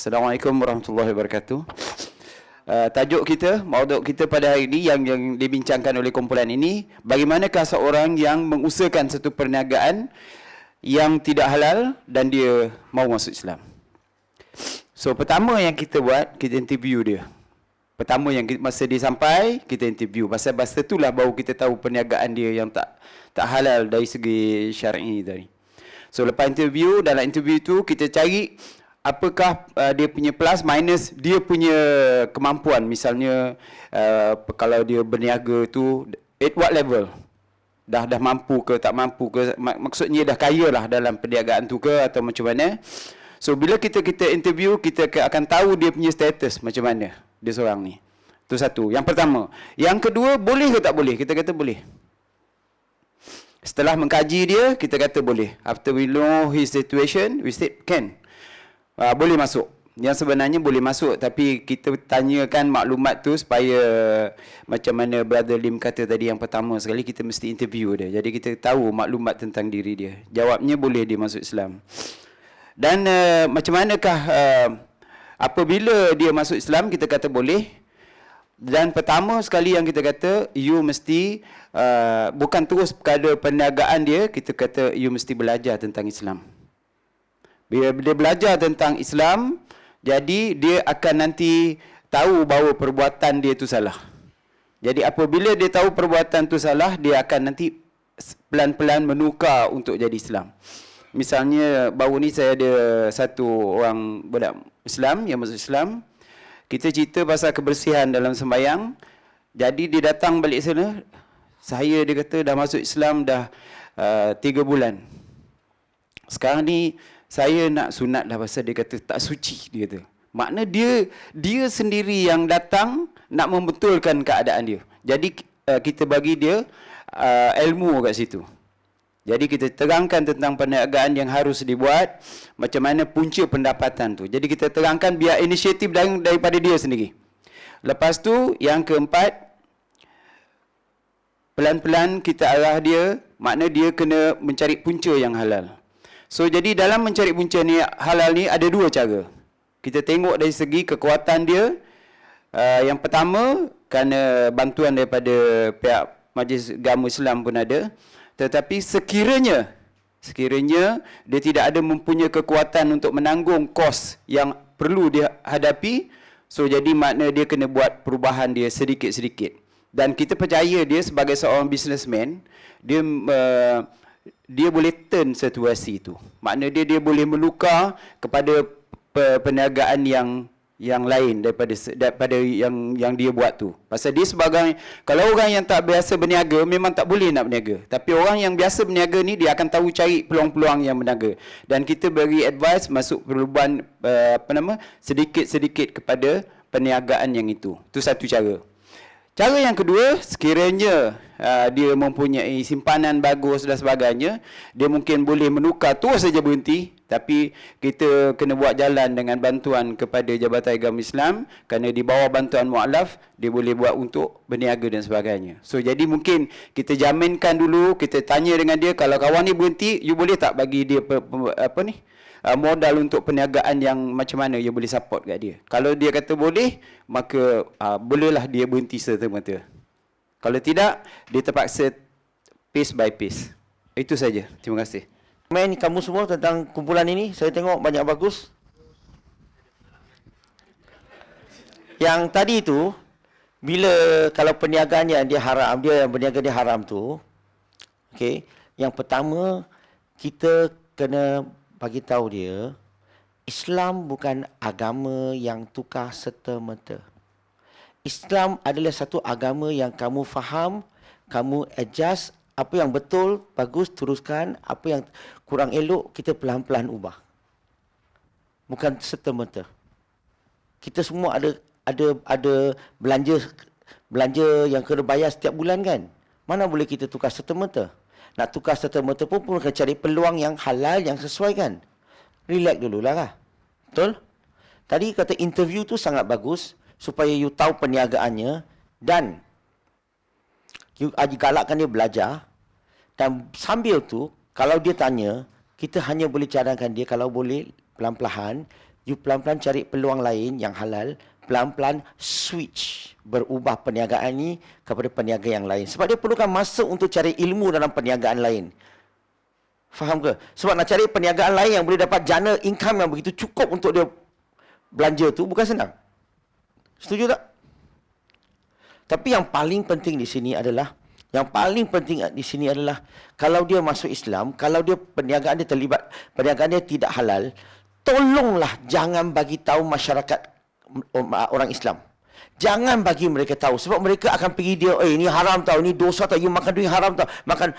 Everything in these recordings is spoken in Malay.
Assalamualaikum warahmatullahi wabarakatuh. Tajuk kita, mauduk kita pada hari ini yang dibincangkan oleh kumpulan ini, bagaimanakah seorang yang mengusahakan satu perniagaan yang tidak halal dan dia mau masuk Islam. So, pertama yang kita buat, kita interview dia. Pertama yang masa dia sampai, kita interview. Pasal itulah baru kita tahu perniagaan dia yang tak halal dari segi syar'i tadi. So, lepas interview, dalam interview tu kita cari apakah dia punya plus minus dia punya kemampuan. Misalnya kalau dia berniaga tu at what level, dah mampu ke tak mampu ke, maksudnya dah kaya lah dalam perniagaan tu ke atau macam mana. So bila kita interview, kita akan tahu dia punya status macam mana dia seorang ni. Tu satu, yang pertama. Yang kedua, boleh ke tak boleh? Kita kata boleh. Setelah mengkaji dia, kita kata boleh. After we know his situation, we said can. Boleh masuk. Yang sebenarnya boleh masuk, tapi kita tanyakan maklumat tu supaya macam mana Brother Lim kata tadi, yang pertama sekali kita mesti interview dia. Jadi kita tahu maklumat tentang diri dia. Jawabnya boleh dia masuk Islam. Dan macam manakah apabila dia masuk Islam, kita kata boleh. Dan pertama sekali yang kita kata, you mesti bukan terus perkara perniagaan dia, kita kata you mesti belajar tentang Islam. Bila dia belajar tentang Islam, jadi dia akan nanti tahu bahawa perbuatan dia itu salah. Jadi apabila dia tahu perbuatan itu salah, dia akan nanti pelan-pelan menukar untuk jadi Islam. Misalnya baru ni saya ada satu orang budak Islam yang masuk Islam. Kita cerita pasal kebersihan dalam sembahyang. Jadi dia datang balik sana, dia kata dah masuk Islam dah 3 bulan. Sekarang ni saya nak sunat dah, pasal dia kata tak suci, dia kata. Makna dia sendiri yang datang nak membetulkan keadaan dia. Jadi kita bagi dia ilmu kat situ. Jadi kita terangkan tentang perniagaan yang harus dibuat, macam mana punca pendapatan tu. Jadi kita terangkan biar inisiatif daripada dia sendiri. Lepas tu yang keempat, pelan-pelan kita arah dia, makna dia kena mencari punca yang halal. So, jadi dalam mencari punca ni halal ni ada dua cara. Kita tengok dari segi kekuatan dia. Yang pertama, kerana bantuan daripada pihak Majlis Agama Islam pun ada. Tetapi sekiranya dia tidak ada mempunyai kekuatan untuk menanggung kos yang perlu dia hadapi, so jadi makna dia kena buat perubahan dia sedikit-sedikit. Dan kita percaya dia sebagai seorang businessman, dia boleh turn situasi itu. Makna dia boleh menukar kepada perniagaan yang lain daripada yang dia buat tu. Pasal dia sebagai, kalau orang yang tak biasa berniaga memang tak boleh nak berniaga. Tapi orang yang biasa berniaga ni dia akan tahu cari peluang-peluang yang berniaga. Dan kita beri advice masuk perubahan sedikit-sedikit kepada perniagaan yang itu. Itu satu cara. Cara yang kedua, sekiranya dia mempunyai simpanan bagus dan sebagainya, dia mungkin boleh menukar, terus saja berhenti. Tapi kita kena buat jalan dengan bantuan kepada Jabatan Agama Islam, kerana di bawah bantuan mu'alaf, dia boleh buat untuk berniaga dan sebagainya. So jadi mungkin kita jaminkan dulu, kita tanya dengan dia, kalau kawan ni berhenti, you boleh tak bagi dia modal untuk perniagaan yang macam mana you boleh support kat dia. Kalau dia kata boleh, maka bolehlah dia berhenti serta-merta. Kalau tidak, dia terpaksa piece by piece. Itu saja. Terima kasih. Komen kamu semua tentang kumpulan ini, saya tengok banyak bagus. Yang tadi itu, kalau perniagaan yang dia haram, dia yang berniaga dia haram tu, okey, yang pertama kita kena bagi tahu dia, Islam bukan agama yang tukar serta-merta. Islam adalah satu agama yang kamu faham, kamu adjust, apa yang betul, bagus, teruskan. Apa yang kurang elok, kita pelan-pelan ubah. Bukan serta-merta. Kita semua ada belanja yang kena bayar setiap bulan kan? Mana boleh kita tukar serta-merta? Nak tukar serta-merta pun kena cari peluang yang halal, yang sesuai kan? Relax dululah lah. Betul? Tadi kata interview tu sangat bagus, supaya you tahu perniagaannya, dan you galakkan dia belajar. Dan sambil tu, kalau dia tanya, kita hanya boleh cadangkan dia, kalau boleh pelan-pelan, You pelan-pelan cari peluang lain yang halal, pelan-pelan switch, berubah perniagaan ni kepada perniagaan yang lain. Sebab dia perlukan masa untuk cari ilmu dalam perniagaan lain. Faham ke? Sebab nak cari perniagaan lain yang boleh dapat jana income yang begitu cukup untuk dia belanja tu bukan senang. Setuju tak? Tapi yang paling penting di sini adalah kalau dia masuk Islam, kalau dia perniagaan dia terlibat, perniagaan dia tidak halal, tolonglah jangan bagi tahu masyarakat orang Islam. Jangan bagi mereka tahu sebab mereka akan pergi dia, ini haram tau, ini dosa tau, you makan duit haram tau, makan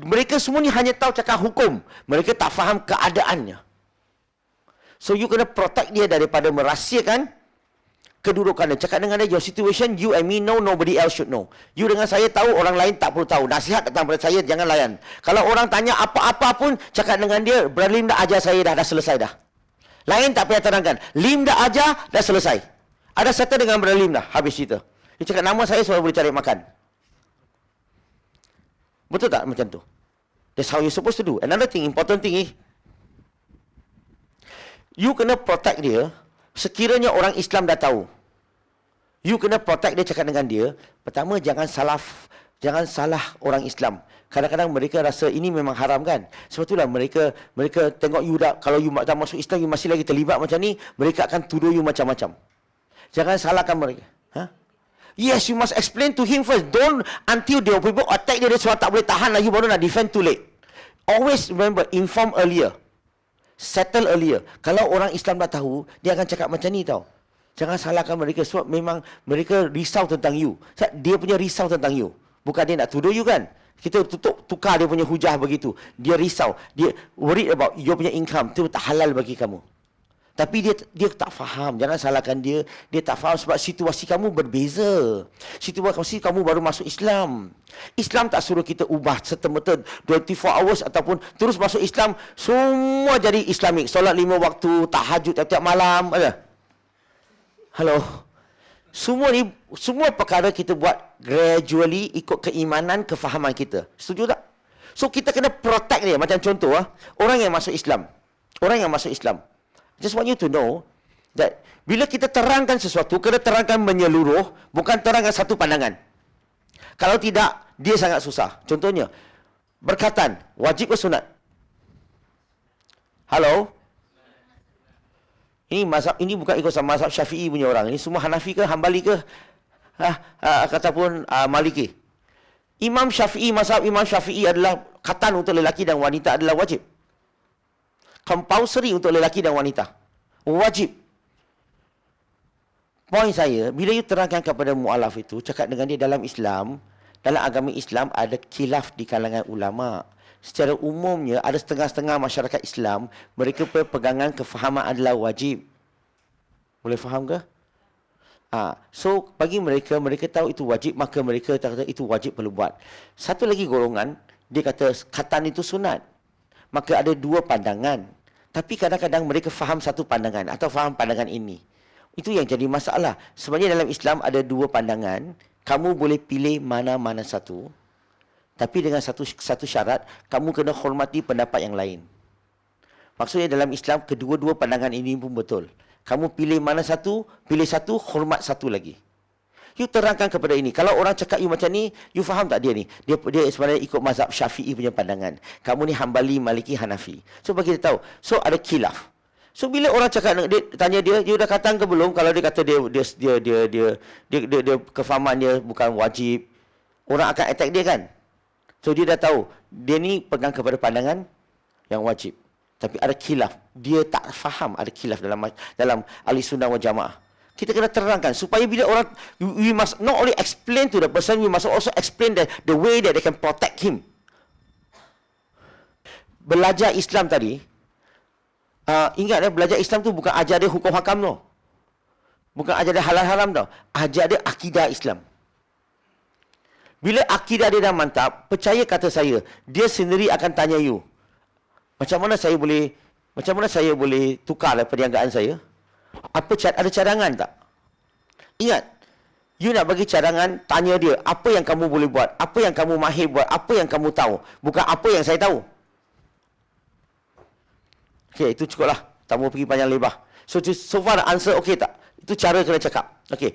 mereka semua ni hanya tahu cakap hukum. Mereka tak faham keadaannya. So you kena protect dia daripada merahsiakan kedudukan dia. Cakap dengan dia, your situation, you and me know, nobody else should know. You dengan saya tahu, orang lain tak perlu tahu. Nasihat datang pada saya, jangan layan. Kalau orang tanya apa-apa pun, cakap dengan dia, Brother Lim dah ajar saya dah selesai dah. Lain tak payah terangkan. Lim dah ajar, dah selesai. Ada settle dengan Brother Lim dah, habis cerita. Dia cakap nama saya, supaya boleh cari makan. Betul tak macam tu? That's how you supposed to do. Another thing, important thing is, you kena protect dia, sekiranya orang Islam dah tahu. You kena protect dia, cakap dengan dia. Pertama, jangan salah orang Islam. Kadang-kadang mereka rasa ini memang haram kan. Sebab itulah mereka tengok you dah, kalau you tak masuk Islam, you masih lagi terlibat macam ni, mereka akan tuduh you macam-macam. Jangan salahkan mereka. Yes, you must explain to him first. Don't until the people attack dia sebab tak boleh tahan lagi baru nak defend too late. Always remember, inform earlier. Settle earlier. Kalau orang Islam dah tahu, dia akan cakap macam ni tau. Jangan salahkan mereka sebab memang mereka risau tentang you. Dia punya risau tentang you. Bukan dia nak tuduh you kan. Kita tukar dia punya hujah begitu. Dia risau. Dia worried about your punya income. Itu tak halal bagi kamu. Tapi dia tak faham. Jangan salahkan dia. Dia tak faham sebab situasi kamu berbeza. Situasi kamu baru masuk Islam. Islam tak suruh kita ubah serta-merta 24 hours ataupun terus masuk Islam. Semua jadi Islamik. Solat 5 waktu, tahajud tiap-tiap malam. Halo. Semua perkara kita buat gradually ikut keimanan, kefahaman kita. Setuju tak? So kita kena protect dia. Macam contoh, orang yang masuk Islam. Just want you to know that bila kita terangkan sesuatu, kena terangkan menyeluruh, bukan terangkan satu pandangan. Kalau tidak, dia sangat susah. Contohnya, berkatan, wajib ke sunat? Halo? Ini bukan ikut mazhab Syafi'i punya orang. Ini semua Hanafi ke, Hambali ke, ataupun Maliki. Mazhab Imam Syafi'i adalah khatan untuk lelaki dan wanita adalah wajib. Compulsory untuk lelaki dan wanita. Wajib. Poin saya, bila you terangkan kepada mu'alaf itu, cakap dengan dia dalam Islam, dalam agama Islam ada khilaf di kalangan ulama. Secara umumnya, ada setengah-setengah masyarakat Islam, mereka berpegangan kefahaman adalah wajib. Boleh faham ke? So, bagi mereka tahu itu wajib, maka mereka kata itu wajib perlu buat. Satu lagi golongan, dia kata khatan itu sunat. Maka ada dua pandangan. Tapi kadang-kadang mereka faham satu pandangan atau faham pandangan ini. Itu yang jadi masalah. Sebenarnya dalam Islam ada dua pandangan. Kamu boleh pilih mana-mana satu. Tapi dengan satu syarat, kamu kena hormati pendapat yang lain. Maksudnya dalam Islam, kedua-dua pandangan ini pun betul. Kamu pilih mana satu, pilih satu, hormat satu lagi. You terangkan kepada ini. Kalau orang cakap you macam ni, you faham tak dia ni? Dia sebenarnya ikut mazhab Syafi'i punya pandangan. Kamu ni Hambali, Maliki, Hanafi. So bagi dia tahu. So ada khilaf. So bila orang cakap, dia tanya dia, you dah katakan ke belum? Kalau dia kata dia kefahaman dia bukan wajib, orang akan attack dia kan? So dia dah tahu, dia ni pegang kepada pandangan yang wajib. Tapi ada khilaf. Dia tak faham ada khilaf dalam ahli sunnah wal jamaah. Kita kena terangkan supaya bila orang, we must not only explain to the person, we must also explain the way that they can protect him. Belajar Islam tadi, ingat belajar Islam tu bukan ajar dia hukum hakam tu. Bukan ajar dia halal haram tau. Ajar dia akidah Islam. Bila akidah dia dah mantap, percaya kata saya, dia sendiri akan tanya you, macam mana saya boleh tukar perniagaan saya? Ada cadangan tak? Ingat, you nak bagi cadangan, tanya dia, apa yang kamu boleh buat? Apa yang kamu mahir buat? Apa yang kamu tahu? Bukan apa yang saya tahu. Okey, itu cukuplah. tak mau pergi panjang lebar. So far the answer okey tak? Itu cara kena cakap. Okey.